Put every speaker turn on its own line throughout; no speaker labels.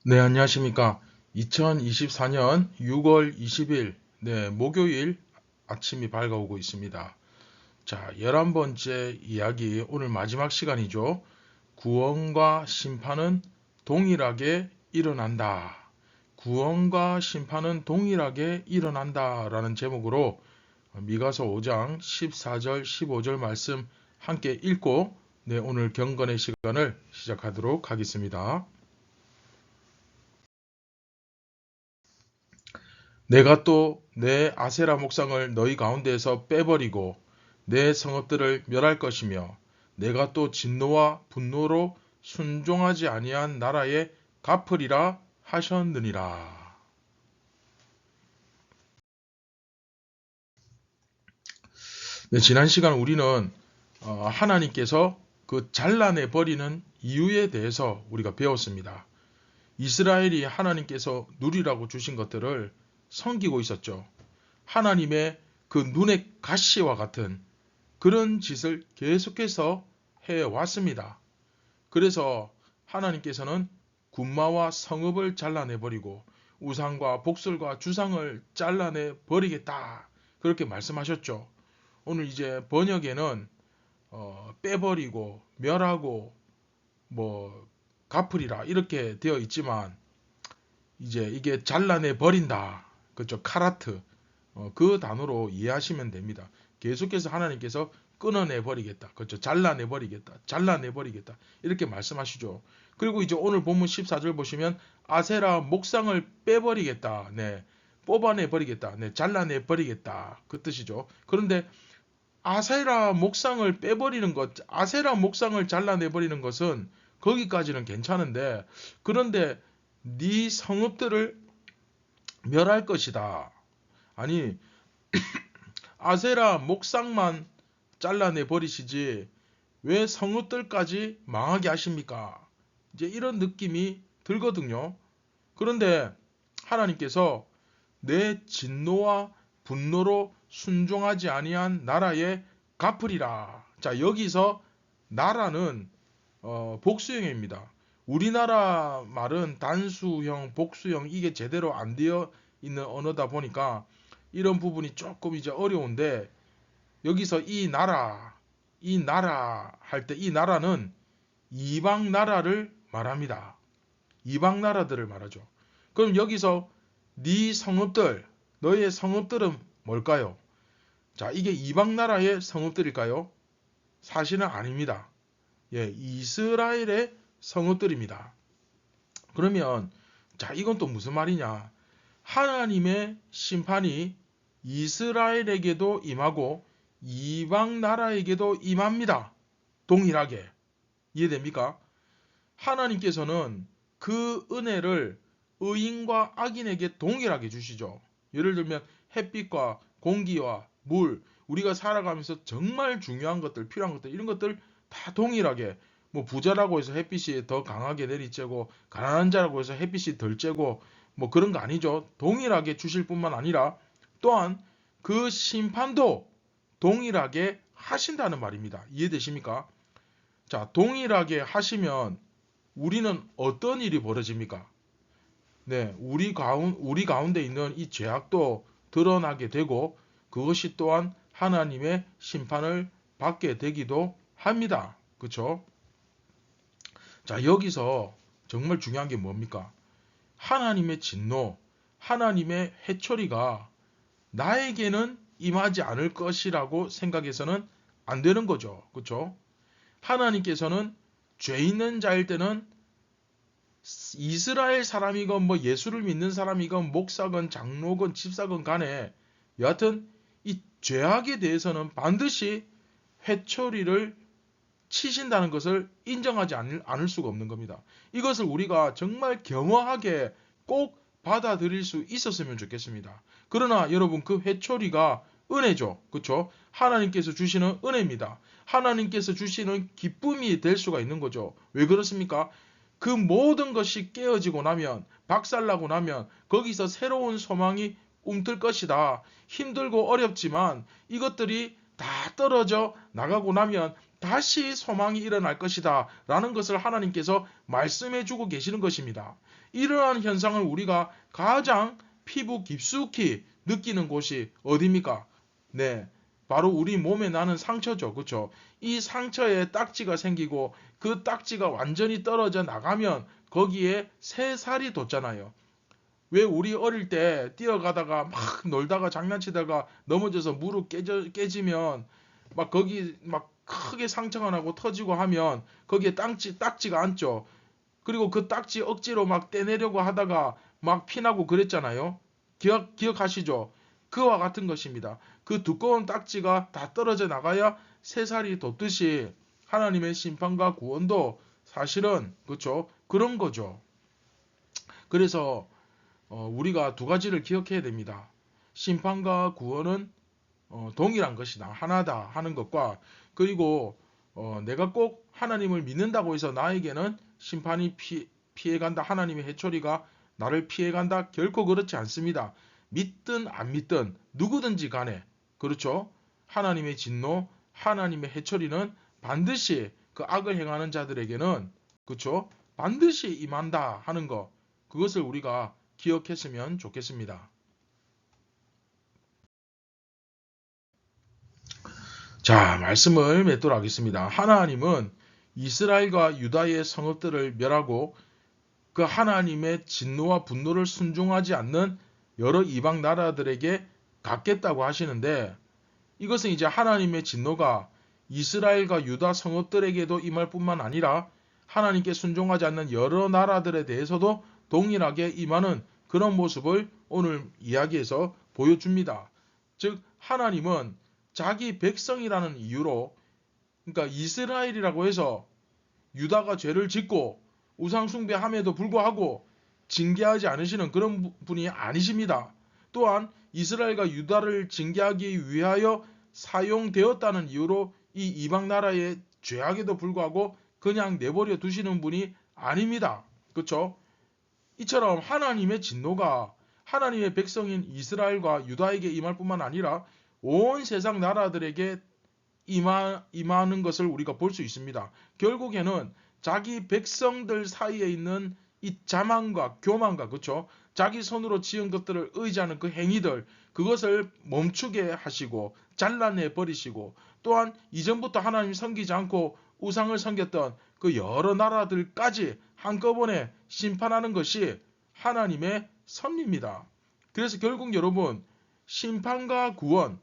네, 안녕하십니까. 2024년 6월 20일, 목요일 아침이 밝아오고 있습니다. 자, 11번째 이야기, 오늘 마지막 시간이죠. 구원과 심판은 동일하게 일어난다. 구원과 심판은 동일하게 일어난다. 라는 제목으로 미가서 5장 14절, 15절 말씀 함께 읽고, 오늘 경건의 시간을 시작하도록 하겠습니다. 내가 또 내 아세라 목상을 너희 가운데에서 빼버리고 내 성읍들을 멸할 것이며 내가 또 진노와 분노로 순종하지 아니한 나라에 갚으리라 하셨느니라. 지난 시간 우리는 하나님께서 그 잘라내 버리는 이유에 대해서 우리가 배웠습니다. 이스라엘이 하나님께서 누리라고 주신 것들을 섬기고 있었죠. 하나님의 그 눈의 가시와 같은 그런 짓을 계속해서 해왔습니다. 그래서 하나님께서는 군마와 성읍을 잘라내버리고 우상과 복술과 주상을 잘라내버리겠다. 그렇게 말씀하셨죠. 오늘 이제 번역에는 빼버리고 멸하고 갚으리라 이렇게 되어 있지만 이제 이게 잘라내버린다. 그렇죠. 카라트. 그 단어로 이해하시면 됩니다. 계속해서 하나님께서 끊어내버리겠다. 그렇죠. 잘라내버리겠다. 잘라내버리겠다. 이렇게 말씀하시죠. 그리고 이제 오늘 본문 14절 보시면 아세라 목상을 빼버리겠다. 뽑아내버리겠다. 잘라내버리겠다. 그 뜻이죠. 그런데 아세라 목상을 빼버리는 것, 아세라 목상을 잘라내버리는 것은 거기까지는 괜찮은데 그런데 네 성읍들을 멸할 것이다. 아니 아세라 목상만 잘라내 버리시지 왜 성읍들까지 망하게 하십니까? 이제 이런 느낌이 들거든요. 그런데 하나님께서 내 진노와 분노로 순종하지 아니한 나라에 갚으리라. 자, 여기서 나라는 복수형입니다. 우리나라 말은 단수형, 복수형 이게 제대로 안 되어 있는 언어다 보니까 이런 부분이 조금 이제 어려운데 여기서 이 나라 할 때 이 나라는 이방 나라를 말합니다. 이방 나라들을 말하죠. 그럼 여기서 네 성읍들, 너의 성읍들은 뭘까요? 자, 이게 이방 나라의 성읍들일까요? 사실은 아닙니다. 이스라엘의 성읍들입니다. 그러면 자, 이건 또 무슨 말이냐? 하나님의 심판이 이스라엘에게도 임하고 이방 나라에게도 임합니다. 동일하게. 이해됩니까? 하나님께서는 그 은혜를 의인과 악인에게 동일하게 주시죠. 예를 들면 햇빛과 공기와 물, 우리가 살아가면서 정말 중요한 것들, 필요한 것들, 이런 것들 다 동일하게 부자라고 해서 햇빛이 더 강하게 내리쬐고 가난한 자라고 해서 햇빛이 덜 쬐고 그런 거 아니죠. 동일하게 주실 뿐만 아니라 또한 그 심판도 동일하게 하신다는 말입니다. 이해되십니까? 자, 동일하게 하시면 우리는 어떤 일이 벌어집니까? 우리 가운데 있는 이 죄악도 드러나게 되고 그것이 또한 하나님의 심판을 받게 되기도 합니다. 그렇죠? 자, 여기서 정말 중요한 게 뭡니까? 하나님의 진노, 하나님의 회초리가 나에게는 임하지 않을 것이라고 생각해서는 안 되는 거죠. 그렇죠? 하나님께서는 죄 있는 자일 때는 이스라엘 사람이건 예수를 믿는 사람이건 목사건 장로건 집사건 간에 여하튼 이 죄악에 대해서는 반드시 회초리를 치신다는 것을 인정하지 않을 수가 없는 겁니다. 이것을 우리가 정말 겸허하게 꼭 받아들일 수 있었으면 좋겠습니다. 그러나 여러분 그 회초리가 은혜죠. 그렇죠? 하나님께서 주시는 은혜입니다. 하나님께서 주시는 기쁨이 될 수가 있는 거죠. 왜 그렇습니까? 그 모든 것이 깨어지고 나면 박살나고 나면 거기서 새로운 소망이 움틀 것이다. 힘들고 어렵지만 이것들이 다 떨어져 나가고 나면 다시 소망이 일어날 것이다 라는 것을 하나님께서 말씀해 주고 계시는 것입니다. 이러한 현상을 우리가 가장 피부 깊숙이 느끼는 곳이 어디입니까? 네, 바로 우리 몸에 나는 상처죠. 그렇죠? 이 상처에 딱지가 생기고 그 딱지가 완전히 떨어져 나가면 거기에 새살이 돋잖아요. 왜 우리 어릴 때 뛰어가다가 막 놀다가 장난치다가 넘어져서 무릎 깨지면 막 거기 막 크게 상처가 나고 터지고 하면 거기에 딱지가 앉죠. 그리고 그 딱지 억지로 막 떼내려고 하다가 막 피나고 그랬잖아요. 기억하시죠? 그와 같은 것입니다. 그 두꺼운 딱지가 다 떨어져 나가야 새살이 돋듯이 하나님의 심판과 구원도 사실은 그렇죠? 그런 거죠. 그래서 우리가 두 가지를 기억해야 됩니다. 심판과 구원은 동일한 것이다. 하나다 하는 것과 그리고 내가 꼭 하나님을 믿는다고 해서 나에게는 심판이 피해간다. 하나님의 해초리가 나를 피해간다. 결코 그렇지 않습니다. 믿든 안 믿든 누구든지 간에 그렇죠. 하나님의 진노, 하나님의 해초리는 반드시 그 악을 행하는 자들에게는 그렇죠. 반드시 임한다 하는 것. 그것을 우리가 기억했으면 좋겠습니다. 자, 말씀을 맺도록 하겠습니다. 하나님은 이스라엘과 유다의 성읍들을 멸하고 그 하나님의 진노와 분노를 순종하지 않는 여러 이방 나라들에게 갖겠다고 하시는데 이것은 이제 하나님의 진노가 이스라엘과 유다 성읍들에게도 임할 뿐만 아니라 하나님께 순종하지 않는 여러 나라들에 대해서도 동일하게 임하는 그런 모습을 오늘 이야기에서 보여줍니다. 즉 하나님은 자기 백성이라는 이유로 그러니까 이스라엘이라고 해서 유다가 죄를 짓고 우상숭배함에도 불구하고 징계하지 않으시는 그런 분이 아니십니다. 또한 이스라엘과 유다를 징계하기 위하여 사용되었다는 이유로 이 이방 나라의 죄악에도 불구하고 그냥 내버려 두시는 분이 아닙니다. 그렇죠? 이처럼 하나님의 진노가 하나님의 백성인 이스라엘과 유다에게 임할 뿐만 아니라 온 세상 나라들에게 임하는 것을 우리가 볼 수 있습니다. 결국에는 자기 백성들 사이에 있는 이 자만과 교만과 그렇죠? 자기 손으로 지은 것들을 의지하는 그 행위들 그것을 멈추게 하시고 잘라내 버리시고 또한 이전부터 하나님 섬기지 않고 우상을 섬겼던 그 여러 나라들까지 한꺼번에 심판하는 것이 하나님의 섭리입니다. 그래서 결국 여러분 심판과 구원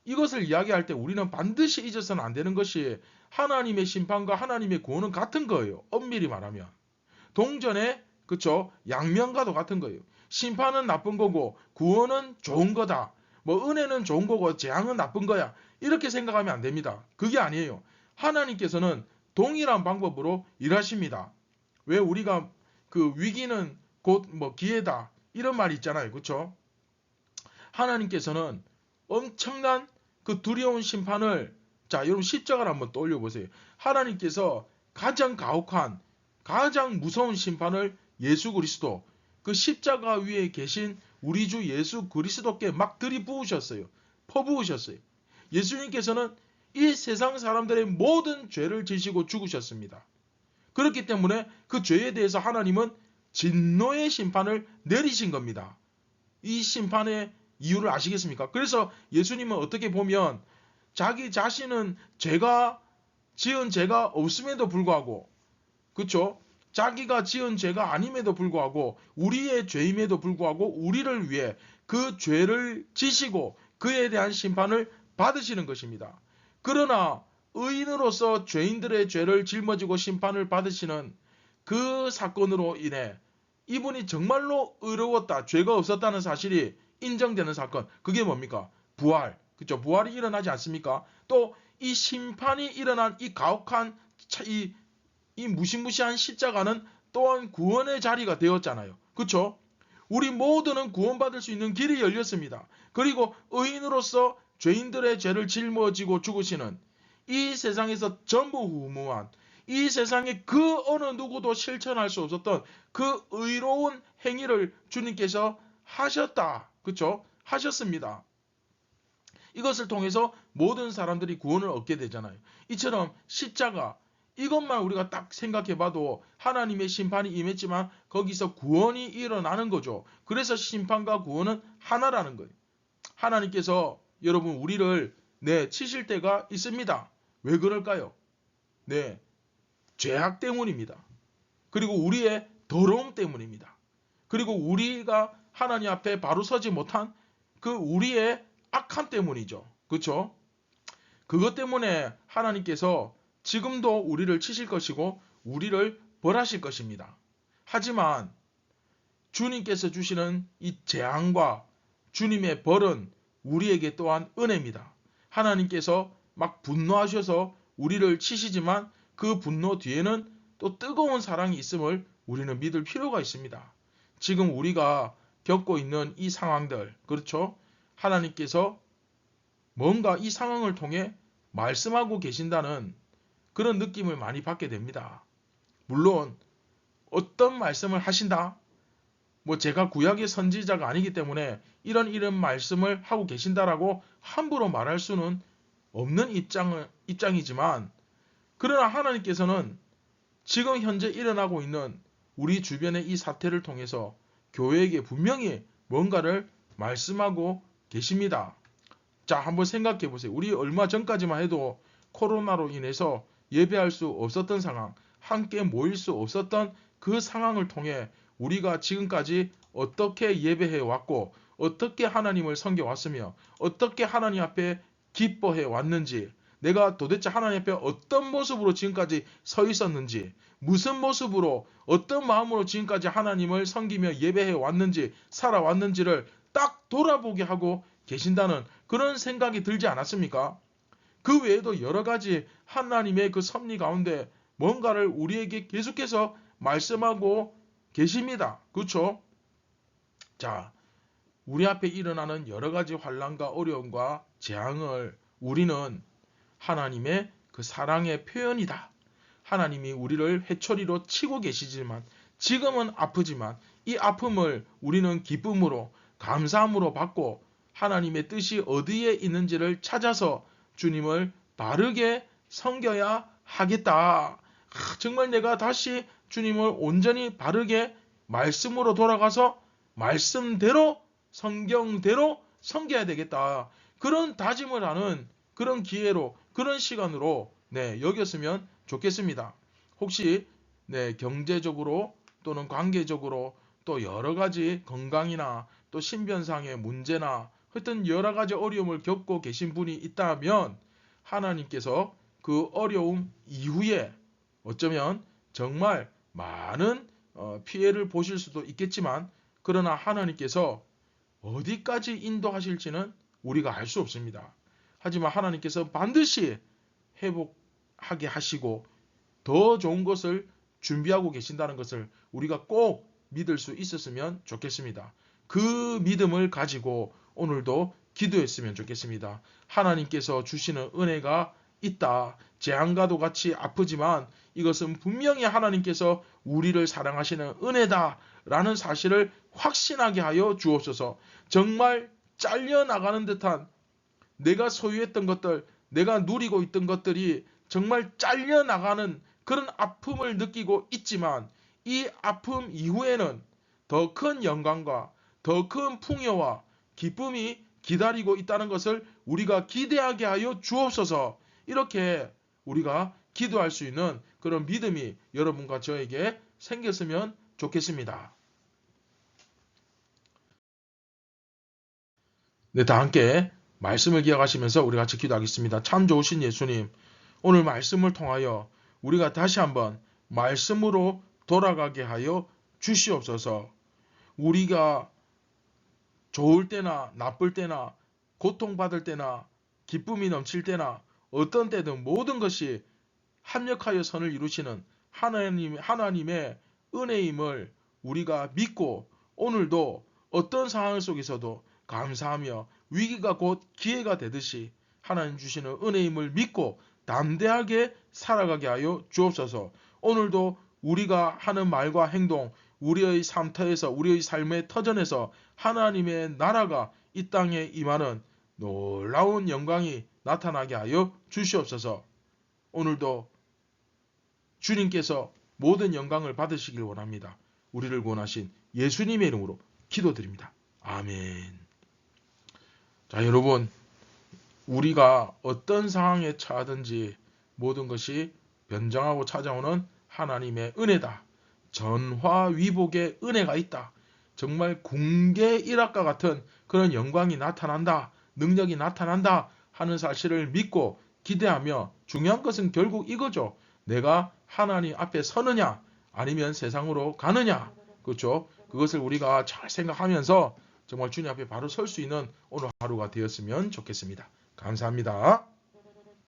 이것을 이야기할 때 우리는 반드시 잊어서는 안 되는 것이 하나님의 심판과 하나님의 구원은 같은 거예요. 엄밀히 말하면. 동전의 그쵸 양면과도 같은 거예요. 심판은 나쁜 거고 구원은 좋은 거다. 뭐 은혜는 좋은 거고 재앙은 나쁜 거야. 이렇게 생각하면 안 됩니다. 그게 아니에요. 하나님께서는 동일한 방법으로 일하십니다. 왜 우리가 그 위기는 곧 뭐 기회다 이런 말이 있잖아요. 그쵸? 하나님께서는 엄청난 그 두려운 심판을 자 여러분 십자가를 한번 떠올려 보세요. 하나님께서 가장 가혹한 가장 무서운 심판을 예수 그리스도 그 십자가 위에 계신 우리 주 예수 그리스도께 막 들이부으셨어요. 퍼부으셨어요. 예수님께서는 이 세상 사람들의 모든 죄를 지시고 죽으셨습니다. 그렇기 때문에 그 죄에 대해서 하나님은 진노의 심판을 내리신 겁니다. 이 심판의 이유를 아시겠습니까? 그래서 예수님은 어떻게 보면 자기 자신은 지은 죄가 없음에도 불구하고 그렇죠? 자기가 지은 죄가 아님에도 불구하고 우리의 죄임에도 불구하고 우리를 위해 그 죄를 지시고 그에 대한 심판을 받으시는 것입니다. 그러나 의인으로서 죄인들의 죄를 짊어지고 심판을 받으시는 그 사건으로 인해 이분이 정말로 의로웠다, 죄가 없었다는 사실이 인정되는 사건. 그게 뭡니까? 부활. 그죠? 부활이 일어나지 않습니까? 또 이 심판이 일어난 이 가혹한 이 무시무시한 십자가는 또한 구원의 자리가 되었잖아요. 그렇죠? 우리 모두는 구원받을 수 있는 길이 열렸습니다. 그리고 의인으로서 죄인들의 죄를 짊어지고 죽으시는 이 세상에서 전부 후무한 이 세상에 그 어느 누구도 실천할 수 없었던 그 의로운 행위를 주님께서 하셨다. 그렇죠? 하셨습니다. 이것을 통해서 모든 사람들이 구원을 얻게 되잖아요. 이처럼 십자가 이것만 우리가 딱 생각해봐도 하나님의 심판이 임했지만 거기서 구원이 일어나는 거죠. 그래서 심판과 구원은 하나라는 거예요. 하나님께서 여러분 우리를 치실 때가 있습니다. 왜 그럴까요? 죄악 때문입니다. 그리고 우리의 더러움 때문입니다. 그리고 우리가 하나님 앞에 바로 서지 못한 그 우리의 악함 때문이죠. 그렇죠? 그것 때문에 하나님께서 지금도 우리를 치실 것이고 우리를 벌하실 것입니다. 하지만 주님께서 주시는 이 재앙과 주님의 벌은 우리에게 또한 은혜입니다. 하나님께서 막 분노하셔서 우리를 치시지만 그 분노 뒤에는 또 뜨거운 사랑이 있음을 우리는 믿을 필요가 있습니다. 지금 우리가 겪고 있는 이 상황들, 그렇죠? 하나님께서 뭔가 이 상황을 통해 말씀하고 계신다는 그런 느낌을 많이 받게 됩니다. 물론 어떤 말씀을 하신다? 제가 구약의 선지자가 아니기 때문에 이런 말씀을 하고 계신다라고 함부로 말할 수는 없는 입장이지만 그러나 하나님께서는 지금 현재 일어나고 있는 우리 주변의 이 사태를 통해서 교회에게 분명히 뭔가를 말씀하고 계십니다. 자, 한번 생각해 보세요. 우리 얼마 전까지만 해도 코로나로 인해서 예배할 수 없었던 상황, 함께 모일 수 없었던 그 상황을 통해 우리가 지금까지 어떻게 예배해 왔고 어떻게 하나님을 섬겨왔으며 어떻게 하나님 앞에 기뻐해 왔는지, 내가 도대체 하나님 앞에 어떤 모습으로 지금까지 서 있었는지, 무슨 모습으로 어떤 마음으로 지금까지 하나님을 섬기며 예배해 왔는지 살아왔는지를 딱 돌아보게 하고 계신다는 그런 생각이 들지 않았습니까? 그 외에도 여러 가지 하나님의 그 섭리 가운데 뭔가를 우리에게 계속해서 말씀하고 계십니다. 그렇죠? 자, 우리 앞에 일어나는 여러 가지 환난과 어려움과 재앙을 우리는 하나님의 그 사랑의 표현이다. 하나님이 우리를 회초리로 치고 계시지만 지금은 아프지만 이 아픔을 우리는 기쁨으로 감사함으로 받고 하나님의 뜻이 어디에 있는지를 찾아서 주님을 바르게 섬겨야 하겠다. 정말 내가 다시 주님을 온전히 바르게 말씀으로 돌아가서 말씀대로 성경대로 섬겨야 되겠다. 그런 다짐을 하는 그런 기회로 그런 시간으로 여겼으면 좋겠습니다. 혹시 경제적으로 또는 관계적으로 또 여러 가지 건강이나 또 신변상의 문제나 하여튼 여러 가지 어려움을 겪고 계신 분이 있다면 하나님께서 그 어려움 이후에 어쩌면 정말 많은 피해를 보실 수도 있겠지만 그러나 하나님께서 어디까지 인도하실지는 우리가 알 수 없습니다. 하지만 하나님께서 반드시 회복하게 하시고 더 좋은 것을 준비하고 계신다는 것을 우리가 꼭 믿을 수 있었으면 좋겠습니다. 그 믿음을 가지고 오늘도 기도했으면 좋겠습니다. 하나님께서 주시는 은혜가 있다. 재앙과도 같이 아프지만 이것은 분명히 하나님께서 우리를 사랑하시는 은혜다 라는 사실을 확신하게 하여 주옵소서. 정말 잘려나가는 듯한 내가 소유했던 것들, 내가 누리고 있던 것들이 정말 잘려나가는 그런 아픔을 느끼고 있지만 이 아픔 이후에는 더 큰 영광과 더 큰 풍요와 기쁨이 기다리고 있다는 것을 우리가 기대하게 하여 주옵소서. 이렇게 우리가 기도할 수 있는 그런 믿음이 여러분과 저에게 생겼으면 좋겠습니다. 다 함께 말씀을 기억하시면서 우리 같이 기도하겠습니다. 참 좋으신 예수님, 오늘 말씀을 통하여 우리가 다시 한번 말씀으로 돌아가게 하여 주시옵소서. 우리가 좋을 때나 나쁠 때나 고통받을 때나 기쁨이 넘칠 때나 어떤 때든 모든 것이 합력하여 선을 이루시는 하나님의 은혜임을 우리가 믿고 오늘도 어떤 상황 속에서도 감사하며 위기가 곧 기회가 되듯이 하나님 주시는 은혜임을 믿고 담대하게 살아가게 하여 주옵소서. 오늘도 우리가 하는 말과 행동, 우리의 삶터에서 우리의 삶의 터전에서 하나님의 나라가 이 땅에 임하는 놀라운 영광이 나타나게 하여 주시옵소서. 오늘도 주님께서 모든 영광을 받으시길 원합니다. 우리를 구원하신 예수님의 이름으로 기도드립니다. 아멘. 자, 여러분, 우리가 어떤 상황에 처하든지 모든 것이 변정하고 찾아오는 하나님의 은혜다. 전화위복의 은혜가 있다. 정말 궁계 일학과 같은 그런 영광이 나타난다. 능력이 나타난다 하는 사실을 믿고 기대하며, 중요한 것은 결국 이거죠. 내가 하나님 앞에 서느냐 아니면 세상으로 가느냐. 그렇죠? 그것을 우리가 잘 생각하면서 정말 주님 앞에 바로 설 수 있는 오늘 하루가 되었으면 좋겠습니다. 감사합니다.